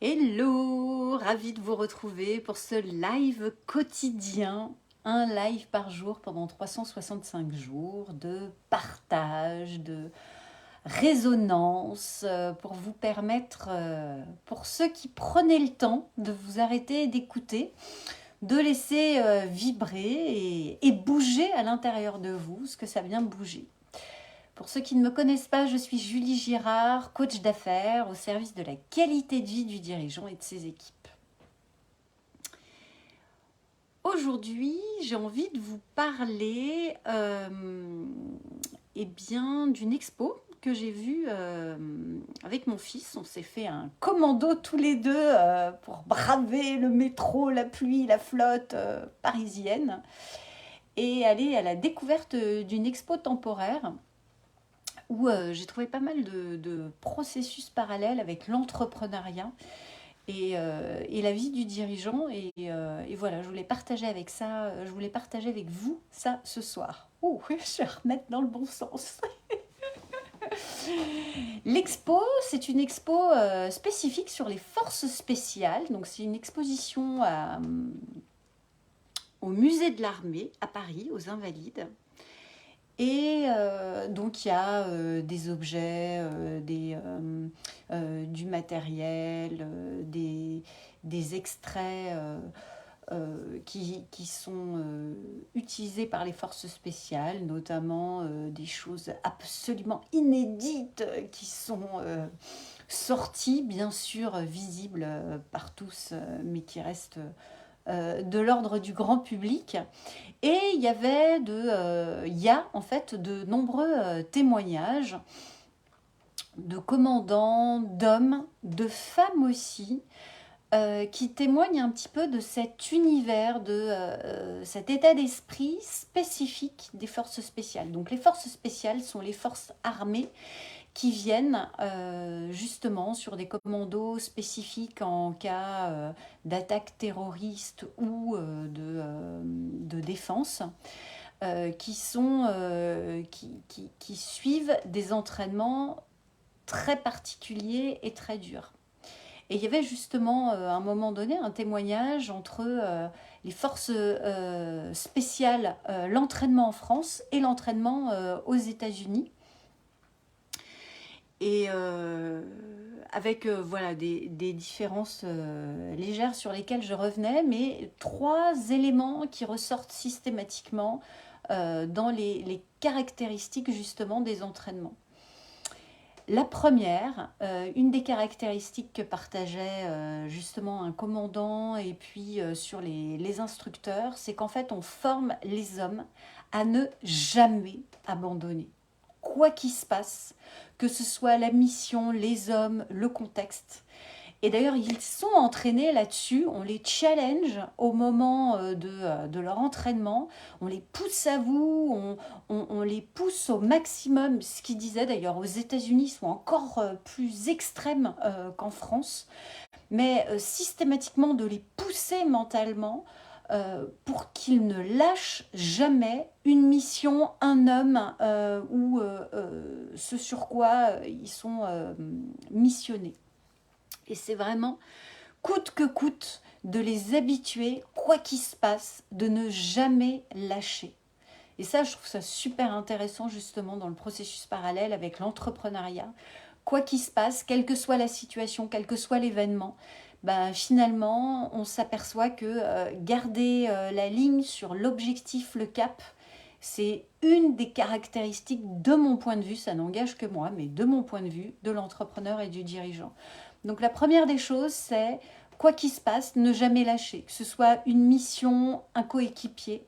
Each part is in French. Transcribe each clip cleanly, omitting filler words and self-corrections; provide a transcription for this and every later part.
Hello, ravie de vous retrouver pour ce live quotidien, un live par jour pendant 365 jours de partage, de résonance pour vous permettre, pour ceux qui prenaient le temps de vous arrêter et d'écouter, de laisser vibrer et bouger à l'intérieur de vous ce que ça vient bouger. Pour ceux qui ne me connaissent pas, je suis Julie Girard, coach d'affaires au service de la qualité de vie du dirigeant et de ses équipes. Aujourd'hui, j'ai envie de vous parler d'une expo que j'ai vue avec mon fils. On s'est fait un commando tous les deux pour braver le métro, la pluie, la flotte parisienne et aller à la découverte d'une expo temporaire où j'ai trouvé pas mal de processus parallèles avec l'entrepreneuriat et la vie du dirigeant. Et voilà, je voulais partager avec ça, je voulais partager avec vous ça ce soir. Ouh, je vais remettre dans le bon sens. L'expo, c'est une expo spécifique sur les forces spéciales. Donc c'est une exposition au musée de l'armée à Paris, aux Invalides. Et donc il y a des objets, du matériel, des extraits qui sont utilisés par les forces spéciales, notamment des choses absolument inédites qui sont sorties, bien sûr visibles par tous, mais qui restent de l'ordre du grand public. Et il y a en fait de nombreux témoignages de commandants, d'hommes, de femmes aussi, qui témoignent un petit peu de cet univers, de cet état d'esprit spécifique des forces spéciales. Donc les forces spéciales sont les forces armées qui viennent justement sur des commandos spécifiques en cas d'attaque terroriste ou de défense, qui suivent des entraînements très particuliers et très durs. Et il y avait justement à un moment donné un témoignage entre les forces spéciales, l'entraînement en France et l'entraînement aux États-Unis. Et avec voilà, des différences légères sur lesquelles je revenais, mais trois éléments qui ressortent systématiquement dans les caractéristiques justement des entraînements. La première, une des caractéristiques que partageait justement un commandant et puis sur les instructeurs, c'est qu'en fait on forme les hommes à ne jamais abandonner. Quoi qu'il se passe, que ce soit la mission, les hommes, le contexte. Et d'ailleurs, ils sont entraînés là-dessus, on les challenge au moment de leur entraînement, on les pousse à bout, on les pousse au maximum. Ce qu'ils disaient d'ailleurs aux États-Unis sont encore plus extrêmes qu'en France, mais systématiquement de les pousser mentalement pour qu'ils ne lâchent jamais une mission, un homme ou ce sur quoi ils sont missionnés. Et c'est vraiment coûte que coûte de les habituer, quoi qu'il se passe, de ne jamais lâcher. Et ça, je trouve ça super intéressant justement dans le processus parallèle avec l'entrepreneuriat. Quoi qu'il se passe, quelle que soit la situation, quel que soit l'événement, ben, finalement, on s'aperçoit que garder la ligne sur l'objectif, le cap, c'est une des caractéristiques de mon point de vue, ça n'engage que moi, mais de mon point de vue, de l'entrepreneur et du dirigeant. Donc la première des choses, c'est quoi qu'il se passe, ne jamais lâcher, que ce soit une mission, un coéquipier.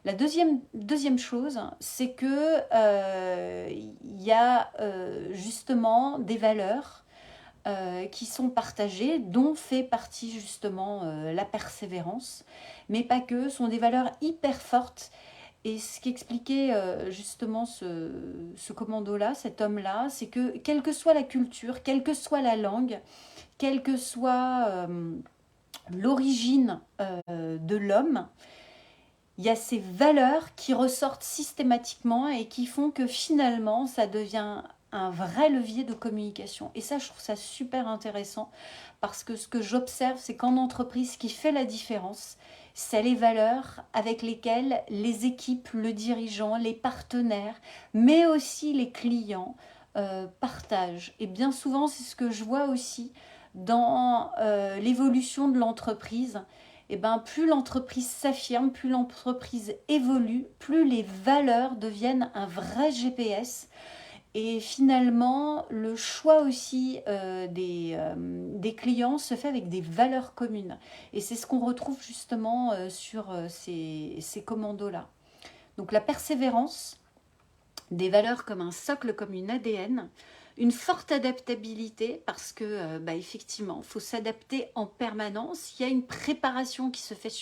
La deuxième chose, c'est que y a justement des valeurs qui sont partagées, dont fait partie justement la persévérance, mais pas que, sont des valeurs hyper fortes. Et ce qu'expliquait justement ce commando-là, cet homme-là, c'est que quelle que soit la culture, quelle que soit la langue, quelle que soit l'origine de l'homme, il y a ces valeurs qui ressortent systématiquement et qui font que finalement, ça devient un vrai levier de communication. Et ça, je trouve ça super intéressant parce que ce que j'observe, c'est qu'en entreprise, ce qui fait la différence, c'est les valeurs avec lesquelles les équipes, le dirigeant, les partenaires, mais aussi les clients partagent. Et bien souvent, c'est ce que je vois aussi dans l'évolution de l'entreprise. Et ben, plus l'entreprise s'affirme, plus l'entreprise évolue, plus les valeurs deviennent un vrai GPS. Et finalement, le choix aussi des clients se fait avec des valeurs communes. Et c'est ce qu'on retrouve justement sur ces commandos-là. Donc la persévérance, des valeurs comme un socle, comme une ADN, une forte adaptabilité parce que effectivement, il faut s'adapter en permanence. Il y a une préparation qui se fait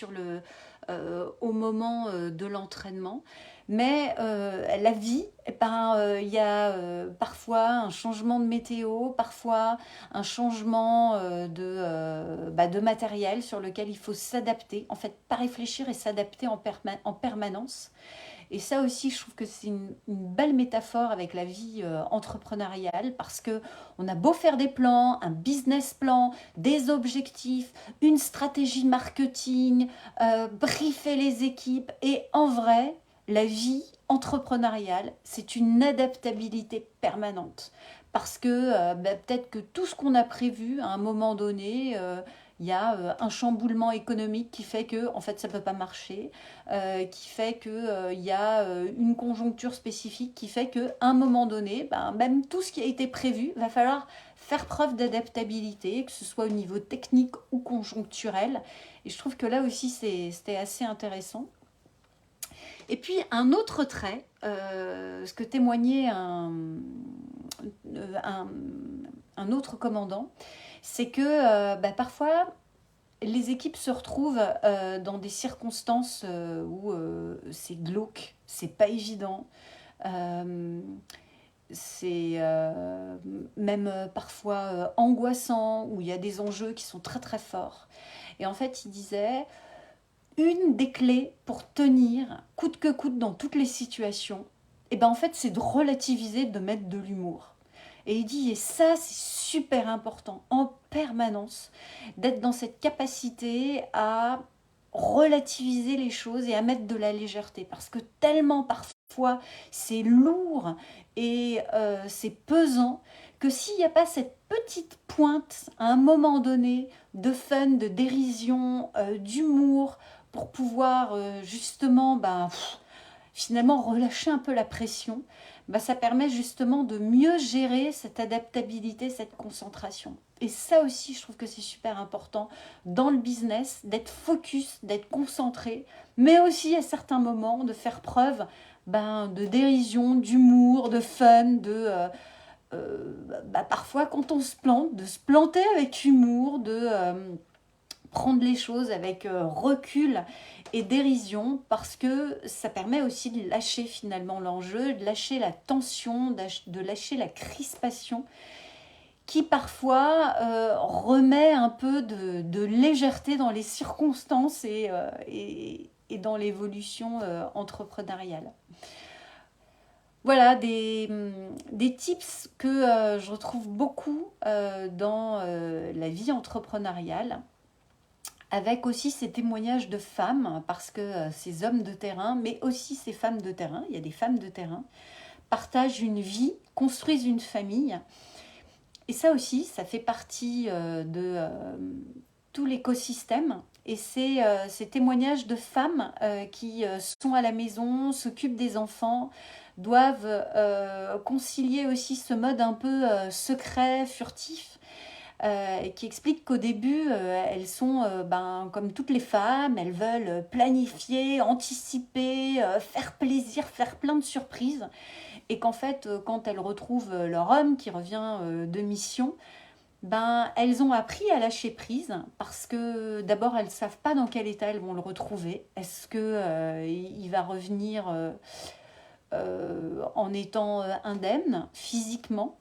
au moment de l'entraînement. Mais la vie, il y a parfois un changement de météo, parfois un changement de matériel sur lequel il faut s'adapter. En fait, pas réfléchir et s'adapter en permanence. Et ça aussi, je trouve que c'est une belle métaphore avec la vie entrepreneuriale parce que on a beau faire des plans, un business plan, des objectifs, une stratégie marketing, briefer les équipes et en vrai, la vie entrepreneuriale, c'est une adaptabilité permanente. Parce que peut-être que tout ce qu'on a prévu à un moment donné, il y a un chamboulement économique qui fait que en fait ça ne peut pas marcher, qui fait qu'il y a une conjoncture spécifique qui fait qu'à un moment donné, même tout ce qui a été prévu, va falloir faire preuve d'adaptabilité, que ce soit au niveau technique ou conjoncturel. Et je trouve que là aussi c'était assez intéressant. Et puis un autre trait, ce que témoignait un, un autre commandant, c'est que parfois les équipes se retrouvent dans des circonstances où c'est glauque, c'est pas évident, euh, c'est même parfois angoissant, où il y a des enjeux qui sont très très forts. Et en fait, il disait, une des clés pour tenir coûte que coûte dans toutes les situations, et ben en fait, c'est de relativiser, de mettre de l'humour. Et il dit, et ça, c'est super important en permanence, d'être dans cette capacité à relativiser les choses et à mettre de la légèreté. Parce que tellement parfois, c'est lourd et c'est pesant que s'il n'y a pas cette petite pointe à un moment donné de fun, de dérision, d'humour, pour pouvoir justement finalement relâcher un peu la pression, ça permet justement de mieux gérer cette adaptabilité, cette concentration. Et ça aussi, je trouve que c'est super important dans le business, d'être focus, d'être concentré, mais aussi à certains moments de faire preuve de dérision, d'humour, de fun, parfois quand on se plante, de se planter avec humour, de prendre les choses avec recul et dérision parce que ça permet aussi de lâcher finalement l'enjeu, de lâcher la tension, de lâcher la crispation qui parfois remet un peu de légèreté dans les circonstances et dans l'évolution entrepreneuriale. Voilà des tips que je retrouve beaucoup dans la vie entrepreneuriale, avec aussi ces témoignages de femmes, parce que ces hommes de terrain, mais aussi ces femmes de terrain, il y a des femmes de terrain, partagent une vie, construisent une famille. Et ça aussi, ça fait partie de tout l'écosystème. Et c'est ces témoignages de femmes qui sont à la maison, s'occupent des enfants, doivent concilier aussi ce mode un peu secret, furtif, qui explique qu'au début, elles sont comme toutes les femmes, elles veulent planifier, anticiper, faire plaisir, faire plein de surprises. Et qu'en fait, quand elles retrouvent leur homme qui revient de mission, elles ont appris à lâcher prise parce que d'abord, elles ne savent pas dans quel état elles vont le retrouver. Est-ce qu'il va revenir en étant indemne physiquement,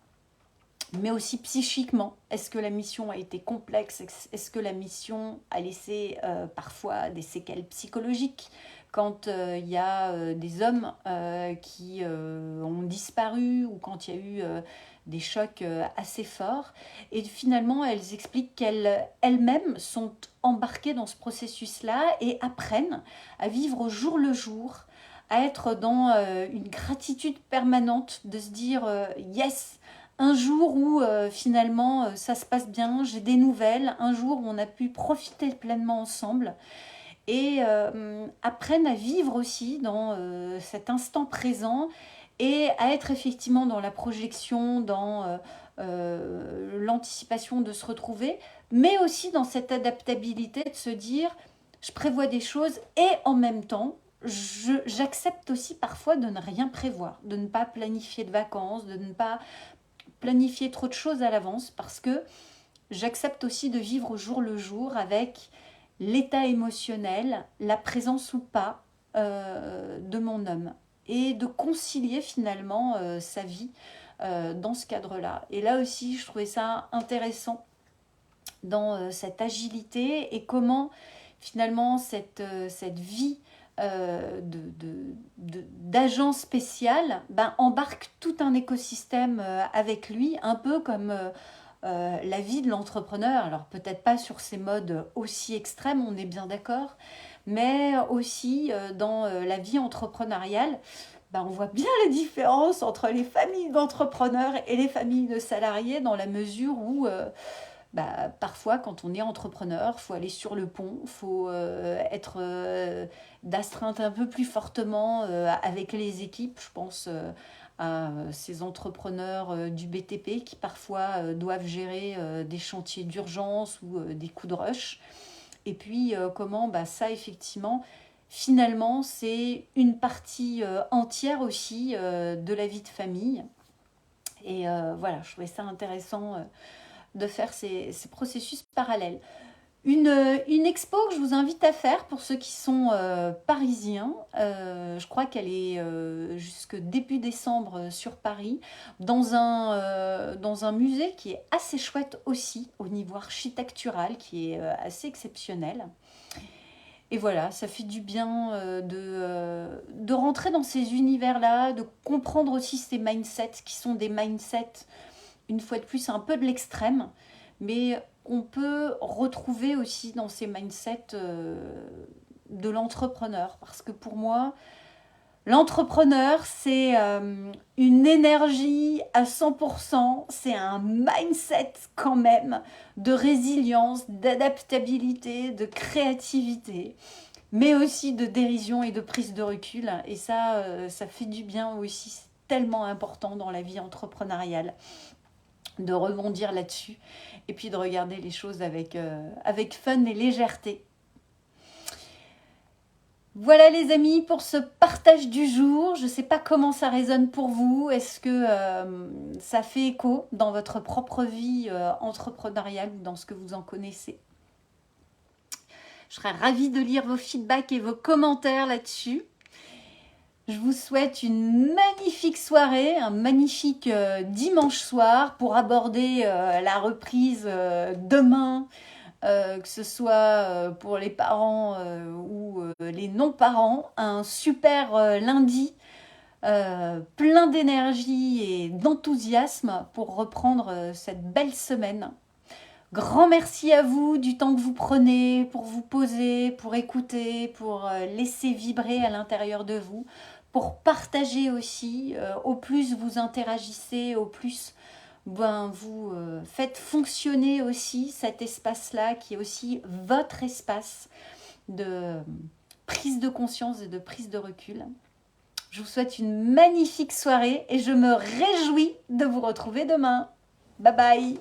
mais aussi psychiquement? Est-ce que la mission a été complexe? Est-ce que la mission a laissé parfois des séquelles psychologiques? quand il y a des hommes qui ont disparu ou quand il y a eu des chocs assez forts. Et finalement, elles expliquent qu'elles-mêmes sont embarquées dans ce processus-là et apprennent à vivre au jour le jour, à être dans une gratitude permanente, de se dire yes, un jour où finalement ça se passe bien, j'ai des nouvelles, un jour où on a pu profiter pleinement ensemble et apprennent à vivre aussi dans cet instant présent et à être effectivement dans la projection, dans l'anticipation de se retrouver, mais aussi dans cette adaptabilité de se dire je prévois des choses et en même temps j'accepte aussi parfois de ne rien prévoir, de ne pas planifier de vacances, de ne pas planifier trop de choses à l'avance parce que j'accepte aussi de vivre au jour le jour avec l'état émotionnel, la présence ou pas de mon homme et de concilier finalement sa vie dans ce cadre-là. Et là aussi, je trouvais ça intéressant dans cette agilité et comment finalement cette vie d'agent spécial embarque tout un écosystème avec lui, un peu comme la vie de l'entrepreneur. Alors peut-être pas sur ces modes aussi extrêmes, on est bien d'accord, mais aussi dans la vie entrepreneuriale. On voit bien la différence entre les familles d'entrepreneurs et les familles de salariés dans la mesure où parfois, quand on est entrepreneur, il faut aller sur le pont, il faut être d'astreinte un peu plus fortement avec les équipes. Je pense à ces entrepreneurs du BTP qui parfois doivent gérer des chantiers d'urgence ou des coups de rush. Et puis, comment ça, effectivement, finalement, c'est une partie entière aussi de la vie de famille. Et voilà, je trouvais ça intéressant de faire ces processus parallèles. Une expo que je vous invite à faire pour ceux qui sont parisiens, je crois qu'elle est jusque début décembre sur Paris, dans un musée qui est assez chouette aussi, au niveau architectural, qui est assez exceptionnel. Et voilà, ça fait du bien de rentrer dans ces univers-là, de comprendre aussi ces mindsets qui sont des mindsets, une fois de plus, un peu de l'extrême, mais on peut retrouver aussi dans ces mindsets de l'entrepreneur. Parce que pour moi, l'entrepreneur, c'est une énergie à 100%, c'est un mindset quand même de résilience, d'adaptabilité, de créativité, mais aussi de dérision et de prise de recul. Et ça, ça fait du bien aussi, c'est tellement important dans la vie entrepreneuriale de rebondir là-dessus et puis de regarder les choses avec fun et légèreté. Voilà les amis pour ce partage du jour. Je ne sais pas comment ça résonne pour vous. Est-ce que ça fait écho dans votre propre vie entrepreneuriale ou dans ce que vous en connaissez? Je serais ravie de lire vos feedbacks et vos commentaires là-dessus. Je vous souhaite une magnifique soirée, un magnifique dimanche soir pour aborder la reprise demain, que ce soit pour les parents ou les non-parents. Un super lundi plein d'énergie et d'enthousiasme pour reprendre cette belle semaine. Grand merci à vous du temps que vous prenez pour vous poser, pour écouter, pour laisser vibrer à l'intérieur de vous, pour partager aussi. Au plus vous interagissez, au plus vous faites fonctionner aussi cet espace-là qui est aussi votre espace de prise de conscience et de prise de recul. Je vous souhaite une magnifique soirée et je me réjouis de vous retrouver demain. Bye bye!